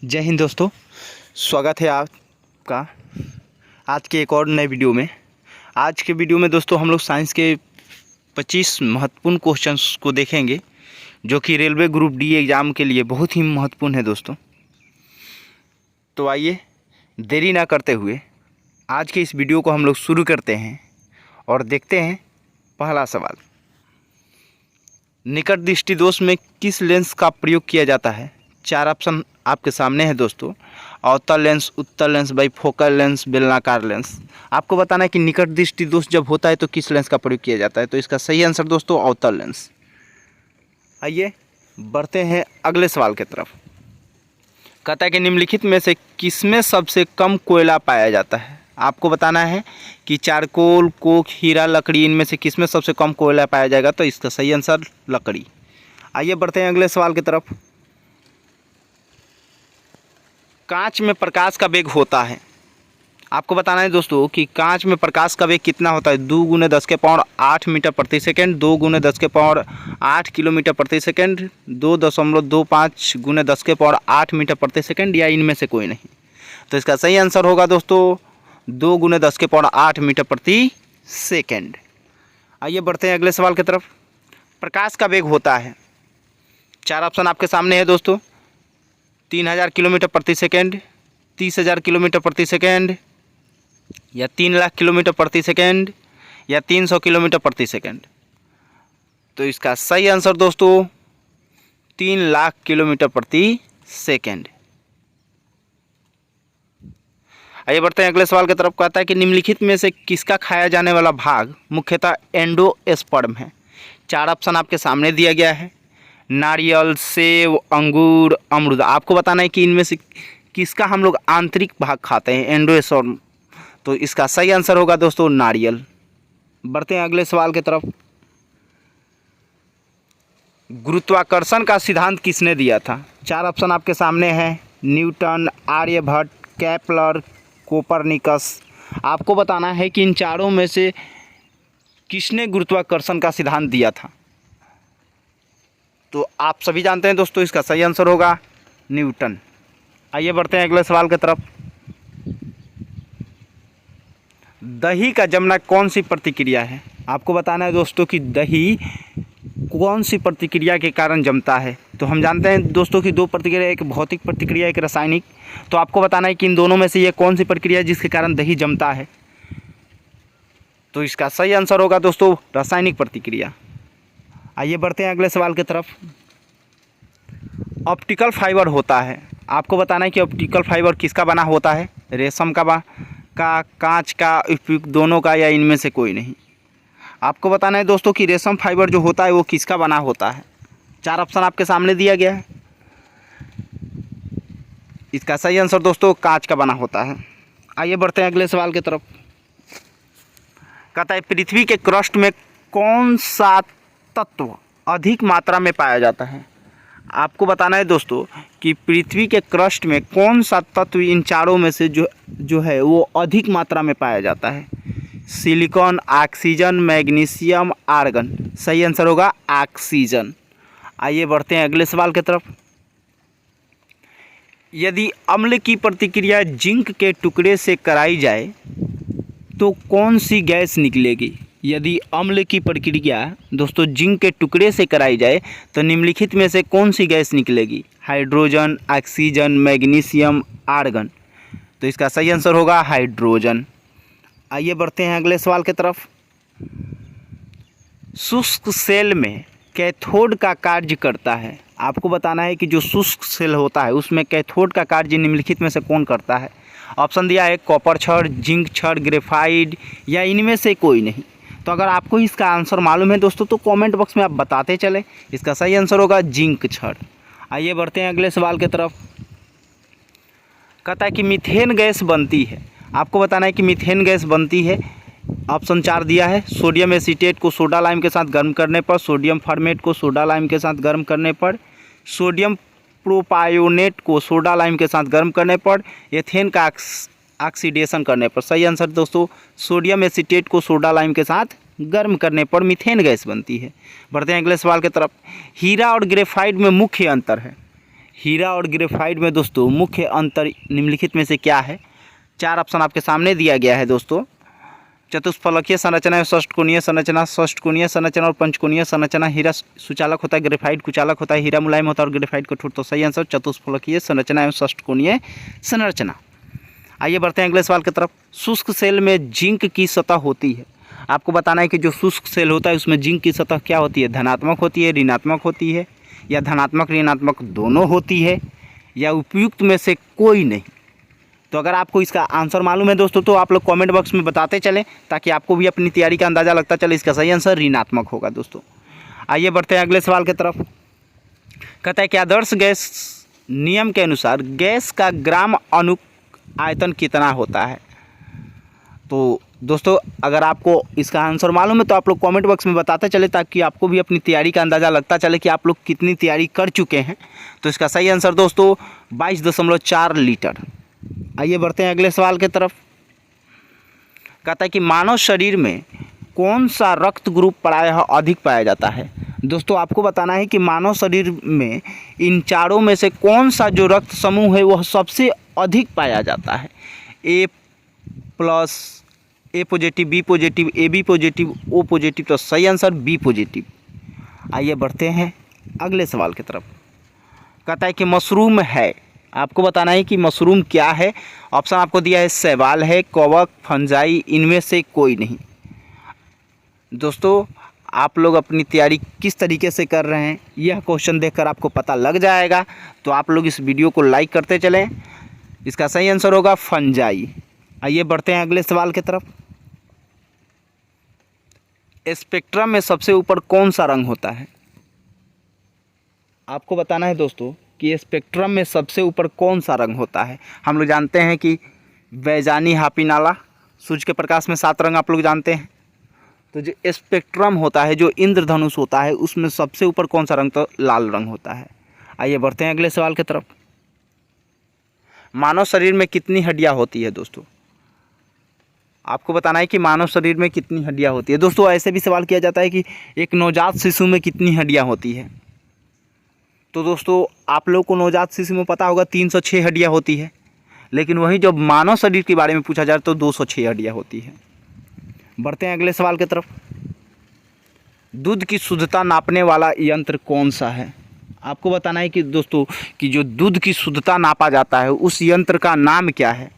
जय हिंद दोस्तों, स्वागत है आपका आज के एक और नए वीडियो में। आज के वीडियो में दोस्तों हम लोग साइंस के 25 महत्वपूर्ण क्वेश्चंस को देखेंगे जो कि रेलवे ग्रुप डी एग्ज़ाम के लिए बहुत ही महत्वपूर्ण है दोस्तों। तो आइए देरी ना करते हुए आज के इस वीडियो को हम लोग शुरू करते हैं और देखते हैं पहला सवाल। निकट दृष्टि दोष में किस लेंस का प्रयोग किया जाता है? 4 ऑप्शन आपके सामने है दोस्तों। अवतल लेंस, उत्तल लेंस, बाइफोकल लेंस, बेलनाकार लेंस। आपको बताना है कि निकट दृष्टि दोष जब होता है तो किस लेंस का प्रयोग किया जाता है। तो इसका सही आंसर दोस्तों अवतल लेंस। आइए बढ़ते हैं अगले सवाल की तरफ। कहता है कि निम्नलिखित में से किसमें सबसे कम कोयला पाया जाता है? आपको बताना है कि चारकोल, कोक, हीरा, लकड़ी, इनमें से किसमें सबसे कम कोयला पाया जाएगा। तो इसका सही आंसर लकड़ी। आइए बढ़ते हैं अगले सवाल की तरफ। कांच में प्रकाश का वेग होता है। आपको बताना है दोस्तों कि कांच में प्रकाश का वेग कितना होता है। 2 × 10⁸ मीटर प्रति सेकेंड, 2 × 10⁸ किलोमीटर प्रति सेकेंड, 2.25 × 10⁸ मीटर प्रति सेकेंड, या इनमें से कोई नहीं। तो इसका सही आंसर होगा दोस्तों 2 × 10⁸ मीटर प्रति सेकेंड। आइए बढ़ते हैं अगले सवाल की तरफ। प्रकाश का वेग होता है, 4 ऑप्शन आपके सामने है दोस्तों। 3000 किलोमीटर प्रति सेकेंड, 30,000 किलोमीटर प्रति सेकेंड, या 3 लाख किलोमीटर प्रति सेकेंड, या 300 किलोमीटर प्रति सेकेंड। तो इसका सही आंसर दोस्तों 3 लाख किलोमीटर प्रति सेकेंड। आइए बढ़ते हैं अगले सवाल की तरफ। कहता है कि निम्नलिखित में से किसका खाया जाने वाला भाग मुख्यतः एंडोस्पर्म है? 4 ऑप्शन आपके सामने दिया गया है। नारियल, सेब, अंगूर, अमरूद। आपको बताना है कि इनमें से किसका हम लोग आंतरिक भाग खाते हैं, एंडोस्पर्म। तो इसका सही आंसर होगा दोस्तों नारियल। बढ़ते हैं अगले सवाल की तरफ। गुरुत्वाकर्षण का सिद्धांत किसने दिया था? 4 ऑप्शन आपके सामने हैं। Newton, Aryabhata, Kepler, Copernicus. आपको बताना है कि इन चारों में से किसने गुरुत्वाकर्षण का सिद्धांत दिया था। तो आप सभी जानते हैं दोस्तों इसका सही आंसर होगा न्यूटन। आइए बढ़ते हैं अगले सवाल की तरफ। दही का जमना कौन सी प्रतिक्रिया है? आपको बताना है दोस्तों कि दही कौन सी प्रतिक्रिया के कारण जमता है। तो हम जानते हैं दोस्तों कि 2 प्रतिक्रिया, एक भौतिक प्रतिक्रिया, एक रासायनिक। तो आपको बताना है कि इन दोनों में से ये कौन सी प्रक्रिया है जिसके कारण दही जमता है। तो इसका सही आंसर होगा दोस्तों रासायनिक प्रतिक्रिया। आइए बढ़ते हैं अगले सवाल की तरफ। ऑप्टिकल फाइबर होता है। आपको बताना है कि ऑप्टिकल फाइबर किसका बना होता है? रेशम का, कांच का, उपयुक्त दोनों का, या इनमें से कोई नहीं। आपको बताना है दोस्तों कि रेशम फाइबर जो होता है वो किसका बना होता है। 4 ऑप्शन आपके सामने दिया गया है। इसका सही आंसर दोस्तों कांच का बना होता है। आइए बढ़ते हैं अगले सवाल की तरफ। कहता है पृथ्वी के क्रस्ट में कौन सा तत्व अधिक मात्रा में पाया जाता है? आपको बताना है दोस्तों कि पृथ्वी के क्रस्ट में कौन सा तत्व इन चारों में से जो है वो अधिक मात्रा में पाया जाता है। Silicon, oxygen, magnesium, argon. सही आंसर होगा ऑक्सीजन। आइए बढ़ते हैं अगले सवाल की तरफ। यदि अम्ल की प्रतिक्रिया जिंक के टुकड़े से कराई जाए तो कौन सी गैस निकलेगी? यदि अम्ल की प्रक्रिया दोस्तों जिंक के टुकड़े से कराई जाए तो निम्नलिखित में से कौन सी गैस निकलेगी? Hydrogen, oxygen, magnesium, argon. तो इसका सही आंसर होगा हाइड्रोजन। आइए बढ़ते हैं अगले सवाल की तरफ। शुष्क सेल में कैथोड का कार्य करता है। आपको बताना है कि जो शुष्क सेल होता है उसमें कैथोड का कार्य निम्नलिखित में से कौन करता है। ऑप्शन दिया है कॉपर छड़, जिंक छड़, ग्रेफाइट, या इनमें से कोई नहीं। तो अगर आपको इसका आंसर मालूम है दोस्तों तो कमेंट बॉक्स में आप बताते चलें। इसका सही आंसर होगा जिंक छड़। आइए बढ़ते हैं अगले सवाल की तरफ। कहता है कि मीथेन गैस बनती है। आपको बताना है कि मीथेन गैस बनती है। ऑप्शन 4 दिया है। सोडियम एसीटेट को सोडा लाइम के साथ गर्म करने पर, सोडियम फॉर्मेट को सोडा लाइम के साथ गर्म करने पर, सोडियम प्रोपायोनेट को सोडा लाइम के साथ गर्म करने पर, एथेन का ऑक्सीडेशन करने पर। सही आंसर दोस्तों सोडियम एसीटेट को सोडा लाइम के साथ गर्म करने पर मीथेन गैस बनती है। बढ़ते हैं अगले सवाल की तरफ। हीरा और ग्रेफाइट में मुख्य अंतर है। हीरा और ग्रेफाइट में दोस्तों मुख्य अंतर निम्नलिखित में से क्या है? 4 ऑप्शन आपके सामने दिया गया है दोस्तों। चतुष्फलकीय संरचना, षष्ठकोणीय संरचना, षष्ठकोणीय संरचना और पंचकोणीय संरचना। हीरा सुचालक होता है, ग्रेफाइट कुचालक होता है। हीरा मुलायम होता है और ग्रेफाइट कठोर। तो सही आंसर चतुष्फलकीय संरचना एवं षष्ठकोणीय संरचना। आइए बढ़ते हैं अगले सवाल की तरफ। शुष्क सेल में जिंक की सतह होती है। आपको बताना है कि जो शुष्क सेल होता है उसमें जिंक की सतह क्या होती है? धनात्मक होती है, ऋणात्मक होती है, या धनात्मक ऋणात्मक दोनों होती है, या उपयुक्त में से कोई नहीं। तो अगर आपको इसका आंसर मालूम है दोस्तों तो आप लोग कमेंट बॉक्स में बताते चलें, ताकि आपको भी अपनी तैयारी का अंदाज़ा लगता चले। इसका सही आंसर ऋणात्मक होगा दोस्तों। आइए बढ़ते हैं अगले सवाल की तरफ। कहता है कि आदर्श गैस नियम के अनुसार गैस का ग्राम अणु आयतन कितना होता है? तो दोस्तों अगर आपको इसका आंसर मालूम है तो आप लोग कमेंट बॉक्स में बताते चले, ताकि आपको भी अपनी तैयारी का अंदाज़ा लगता चले कि आप लोग कितनी तैयारी कर चुके हैं। तो इसका सही आंसर दोस्तों 22.4 लीटर। आइए बढ़ते हैं अगले सवाल की तरफ। कहता है कि मानव शरीर में कौन सा रक्त ग्रुप प्रायः अधिक पाया जाता है? दोस्तों आपको बताना है कि मानव शरीर में इन चारों में से कौन सा जो रक्त समूह है वह सबसे अधिक पाया जाता है? A plus, A positive, B positive, A B positive, O positive. तो सही आंसर बी पॉजिटिव। आइए बढ़ते हैं अगले सवाल की तरफ। कहता है कि मशरूम है। आपको बताना है कि मशरूम क्या है। ऑप्शन आपको दिया है शैवाल है, कवक, फंजाई, इनमें से कोई नहीं। दोस्तों आप लोग अपनी तैयारी किस तरीके से कर रहे हैं यह क्वेश्चन देखकर आपको पता लग जाएगा। तो आप लोग इस वीडियो को लाइक करते चलें। इसका सही आंसर होगा फंजाई। आइए बढ़ते हैं अगले सवाल की तरफ। स्पेक्ट्रम में सबसे ऊपर कौन सा रंग होता है? आपको बताना है दोस्तों कि स्पेक्ट्रम में सबसे ऊपर कौन सा रंग होता है। हम लोग जानते हैं कि बैजानी, हापी नाला, सूर्य के प्रकाश में 7 रंग आप लोग जानते हैं। तो जो स्पेक्ट्रम होता है, जो इंद्रधनुष होता है, उसमें सबसे ऊपर कौन सा रंग? तो लाल रंग होता है। आइए बढ़ते हैं अगले सवाल की तरफ। मानव शरीर में कितनी हड्डियां होती है दोस्तों? आपको बताना है कि मानव शरीर में कितनी हड्डियां होती है। दोस्तों ऐसे भी सवाल किया जाता है कि एक नवजात शिशु में कितनी हड्डियां होती है। तो दोस्तों आप लोग को नवजात शिशु में पता होगा 306 हड्डियां होती है, लेकिन वहीं जब मानव शरीर के बारे में पूछा जाए तो 206 हड्डियां होती है। बढ़ते हैं अगले सवाल की तरफ। दूध की शुद्धता नापने वाला यंत्र कौन सा है? आपको बताना है कि दोस्तों कि जो दूध की शुद्धता नापा जाता है उस यंत्र का नाम क्या है?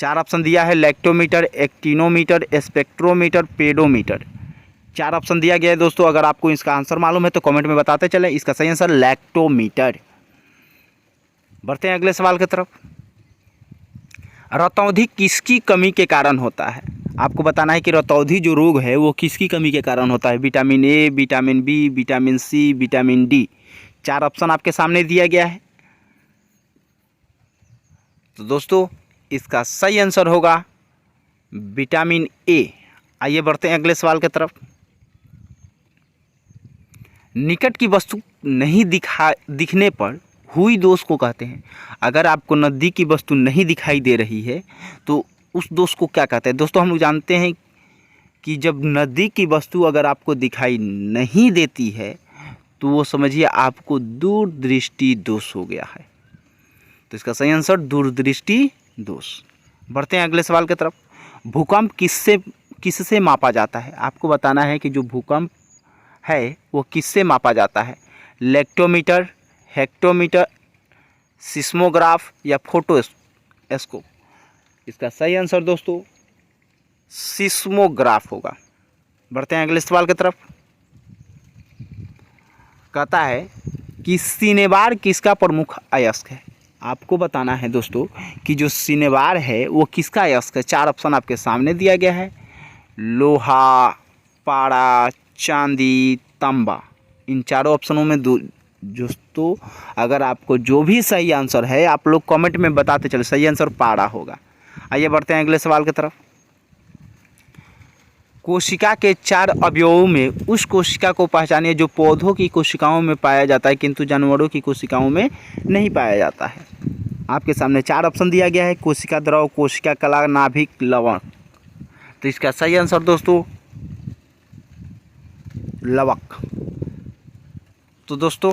4 ऑप्शन दिया है, lactometer, actinometer, spectrometer, pedometer. 4 option दिया गया है दोस्तों। अगर आपको इसका आंसर मालूम है तो कमेंट में बताते चलें। इसका सही आंसर लैक्टोमीटर। बढ़ते हैं अगले सवाल की तरफ। रतौंधी किसकी कमी के कारण होता है? आपको बताना है कि रतौंधी जो रोग है वो किसकी कमी के कारण होता है? Vitamin A, vitamin B, vitamin C, vitamin D. 4 option आपके सामने दिया गया है। तो दोस्तों इसका सही आंसर होगा विटामिन ए। आइए बढ़ते हैं अगले सवाल की तरफ। निकट की वस्तु नहीं दिखने पर हुई दोष को कहते हैं। अगर आपको नज़दीक की वस्तु नहीं दिखाई दे रही है तो उस दोष को क्या कहते हैं? दोस्तों हम लोग जानते हैं कि जब नज़दीक की वस्तु अगर आपको दिखाई नहीं देती है तो वो समझिए आपको दूरदृष्टि दोष हो गया है। तो इसका सही आंसर दूरदृष्टि दोष। बढ़ते हैं अगले सवाल की तरफ। भूकंप किससे मापा जाता है? आपको बताना है कि जो भूकंप है वो किससे मापा जाता है? लेक्टोमीटर, हेक्टोमीटर, सिस्मोग्राफ या फोटोस्कोप। इसका सही आंसर दोस्तों सिस्मोग्राफ होगा। बढ़ते हैं अगले सवाल की तरफ। कहता है कि सिनेबार किसका प्रमुख अयस्क है? आपको बताना है दोस्तों कि जो सिनेबार है वो किसका अयस्क है। 4 ऑप्शन आपके सामने दिया गया है, लोहा, पारा, चांदी, तांबा। इन चारों ऑप्शनों में दोस्तों अगर आपको जो भी सही आंसर है आप लोग कमेंट में बताते चले। सही आंसर पारा होगा। आइए बढ़ते हैं अगले सवाल की तरफ। कोशिका के 4 अवयवों में उस कोशिका को पहचानिए जो पौधों की कोशिकाओं में पाया जाता है किंतु जानवरों की कोशिकाओं में नहीं पाया जाता है। आपके सामने 4 ऑप्शन दिया गया है, कोशिका द्रव, कोशिका कला, नाभिक, लवण। तो इसका सही आंसर दोस्तों लवक। तो दोस्तों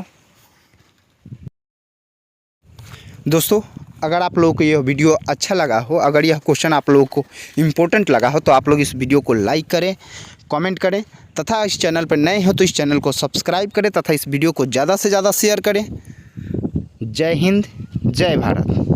दोस्तों, अगर आप लोगों को यह वीडियो अच्छा लगा हो, अगर यह क्वेश्चन आप लोगों को इम्पोर्टेंट लगा हो, तो आप लोग इस वीडियो को लाइक करें, कमेंट करें तथा इस चैनल पर नए हो तो इस चैनल को सब्सक्राइब करें तथा इस वीडियो को ज़्यादा से ज़्यादा शेयर करें। जय हिंद, जय भारत।